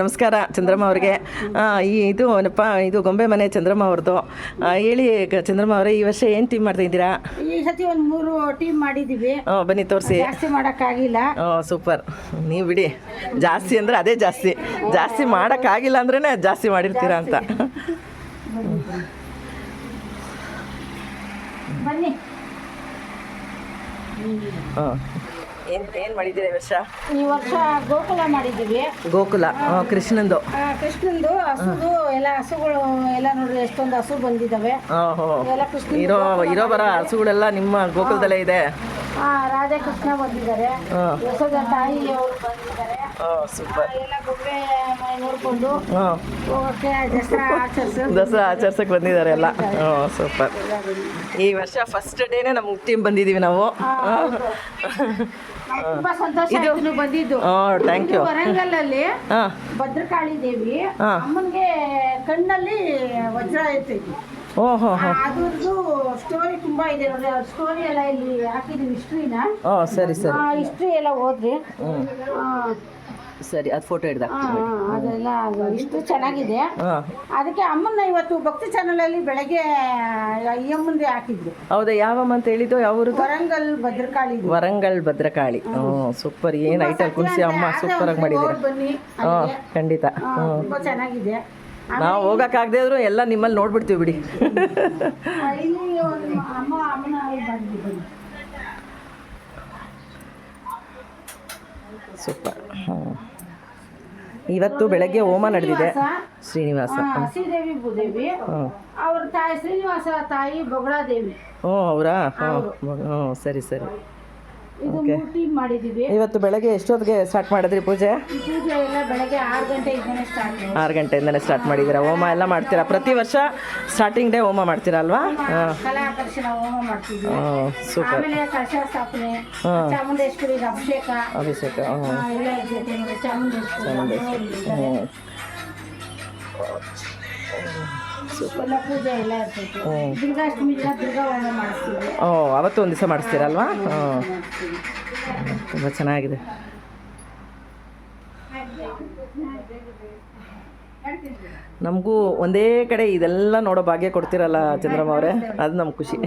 ನಮಸ್ಕಾರ ಚಂದ್ರಮ್ಮ ಅವ್ರಿಗೆ. ಇದು ಏನಪ್ಪ, ಇದು ಗೊಂಬೆ ಮನೆ ಚಂದ್ರಮ್ಮ ಅವ್ರದ್ದು. ಹೇಳಿ ಚಂದ್ರಮ್ಮ ಅವರೇ, ಈ ವರ್ಷ ಏನು ಟೀಮ್ ಮಾಡ್ತಾ ಇದ್ದೀರಾ? ಈ ಸತಿ ಒಂದು 3 ಟೀಮ್ ಮಾಡಿದ್ದೀವಿ. ಬನ್ನಿ ತೋರಿಸಿ. ಜಾಸ್ತಿ ಮಾಡೋಕ್ಕಾಗಿಲ್ಲ. ಸೂಪರ್, ನೀವು ಬಿಡಿ. ಜಾಸ್ತಿ ಅಂದರೆ ಅದೇ ಜಾಸ್ತಿ, ಜಾಸ್ತಿ ಮಾಡೋಕ್ಕಾಗಿಲ್ಲ ಅಂದ್ರೇ ಜಾಸ್ತಿ ಮಾಡಿರ್ತೀರಾ ಅಂತ. ಬನ್ನಿ. ಏನು ಮಾಡಿದ್ದೀರಾ ಈ ವರ್ಷ ಗೋಕುಲ ಮಾಡಿದ್ದೀವಿ. ಗೋಕುಲ ಕೃಷ್ಣಂದು ಹಸುದು ಎಲ್ಲ ಹಸುಗಳು ಎಲ್ಲ ನೋಡ್ರಿ, ಎಷ್ಟೊಂದು ಹಸು ಬಂದಿದ್ದಾವೆ. ಎಲ್ಲ ಕೃಷ್ಣ ಇರೋ ಬರ ಹಸುಗಳೆಲ್ಲ ನಿಮ್ಮ ಗೋಕುಲದಲ್ಲೇ ಇದೆ. ರಾಧಾಕೃಷ್ಣ ಬಂದಿದ್ದಾರೆ, ಯಶೋಧ ತಾಯಿ ಅವರು ಬಂದಿದ್ದಾರೆ. ಸೂಪರ್. ಎಲ್ಲ ಗೊಂಬೆ ನೋಡ್ಕೊಂಡು ಹೋಗೋಕ್ಕೆ ದಸರಾ ಆಚರಿಸಕ್ಕೆ ಬಂದಿದ್ದಾರೆ ಎಲ್ಲ. ಸೂಪರ್. ಈ ವರ್ಷ ಫಸ್ಟ್ ಡೇನೆ ನಮ್ಮ ಟೀಮ್ ಬಂದಿದ್ದೀವಿ ನಾವು. ತುಂಬಾ ಸಂತೋಷ ಬಂದಿದ್ದು. Thank you. ವರಂಗಲಲ್ಲಿ ಭದ್ರಕಾಳಿ ದೇವಿ ಅಮ್ಮನಿಗೆ ಕಣ್ಣಲ್ಲಿ ವಜ್ರ ಇರ್ತೈತಿ. ಅದ್ರದ್ದು ಸ್ಟೋರಿ ತುಂಬಾ ಇದೆ ನೋಡಿ. ಸ್ಟೋರಿ ಎಲ್ಲ ಇಲ್ಲಿ ಹಾಕಿದೀವಿ, ಹಿಸ್ಟ್ರಿನ. ಸರಿ ಸರಿ. ಹಿಸ್ಟ್ರಿ ಎಲ್ಲ ಓದ್ರಿ. ಸರಿ, ಅದು ಫೋಟೋ ಹಿಡ್ದ ಅದೆಲ್ಲ ಇಷ್ಟು ಚೆನ್ನಾಗಿದೆ. ಅದಕ್ಕೆ ಅಮ್ಮನ ಇವತ್ತು ಭಕ್ತಿ ಚಾನಲ್ ಅಲ್ಲಿ ಬೆಳಗ್ಗೆ ಈ ಅಮ್ಮಂದೇ ಹಾಕಿದ್ರು. ಹೌದಾ? ಯಾವಮ್ಮ ಅಂತ ಹೇಳಿದ್ದು? ಯಾವ ಊರು? ವರಂಗಲ್ ಭದ್ರಕಾಳಿ. ವರಂಗಲ್ ಭದ್ರಕಾಳಿ. ಸೂಪರ್. ಏನು ಐಟಲ್ ಕುಣಿಸಿ ಅಮ್ಮ ಸೂಪರ್ ಆಗಿ ಮಾಡಿದ್ದೀರಾ. ಬನ್ನಿ. ಖಂಡಿತ. ತುಂಬಾ ಚೆನ್ನಾಗಿದೆ. ನಾವು ಹೋಗೋಕ್ಕಾಗದೇ ಇದ್ರು ಎಲ್ಲ ನಿಮ್ಮಲ್ಲಿ ನೋಡ್ಬಿಡ್ತೀವಿ ಬಿಡಿ. ಇಲ್ಲಿ ಅಮ್ಮನ ಬಂದಿದ್ದೀವಿ. ಸೂಪರ್. ಇವತ್ತು ಬೆಳಗ್ಗೆ ಹೋಮ ನಡೆದಿದೆ. ಶ್ರೀನಿವಾಸ ಶ್ರೀದೇವಿ ಭೂದೇವಿ, ಅವ್ರ ತಾಯಿ ಶ್ರೀನಿವಾಸ ತಾಯಿ ಬೊಗಳಾದೇವಿ. ಅವರಾ? ಸರಿ ಸರಿ. ಟೀಮ್ ಮಾಡಿದ್ದೀವಿ. ಇವತ್ತು ಬೆಳಗ್ಗೆ ಎಷ್ಟೊತ್ತಿಗೆ ಸ್ಟಾರ್ಟ್ ಮಾಡಿದ್ರಿ ಪೂಜೆ? ಪೂಜೆ ಎಲ್ಲ ಬೆಳಗ್ಗೆ 6 ಗಂಟೆಯಿಂದನೇ ಸ್ಟಾರ್ಟ್ ಮಾಡಿದ್ದೀರಾ? ಹೋಮ ಎಲ್ಲ ಮಾಡ್ತೀರಾ? ಪ್ರತಿ ವರ್ಷ ಸ್ಟಾರ್ಟಿಂಗ್ ಡೇ ಹೋಮ ಮಾಡ್ತೀರಾ ಅಲ್ವಾ? ಕಲಾಕರ್ಷಣ ಹೋಮ ಮಾಡ್ತೀವಿ. ಸೂಪರ್. ಆಮೇಲೆ ಕಳಶ ಸ್ಥಾಪನೆ, ಚಾಮುಂಡೇಶ್ವರಿ ಅಭಿಷೇಕ ಎಲ್ಲ ಇರ್ತೈತೆ ನೋಡಿ. ಚಾಮುಂಡೇಶ್ವರಿ ಎಲ್ಲ ಪೂಜೆ ಎಲ್ಲ ಇರ್ತೈತೆ. ದುರ್ಗಾಷ್ಟಮಿ ದಿನ ದುರ್ಗಾ ಹೋಮ ಮಾಡಿಸ್ತೀವಿ. ಅವತ್ತು ಒಂದು ದಿವಸ ಮಾಡಿಸ್ತೀರಲ್ವಾ? ತುಂಬ ಚೆನ್ನಾಗಿದೆ. ನಮಗೂ ಒಂದೇ ಕಡೆ ಇದೆಲ್ಲ ನೋಡೋ ಭಾಗ್ಯ ಕೊಡ್ತೀರಲ್ಲ ಚಂದ್ರಮ್ಮ ಅವರೇ, ಅದು ನಮ್ಗೆ ಖುಷಿ.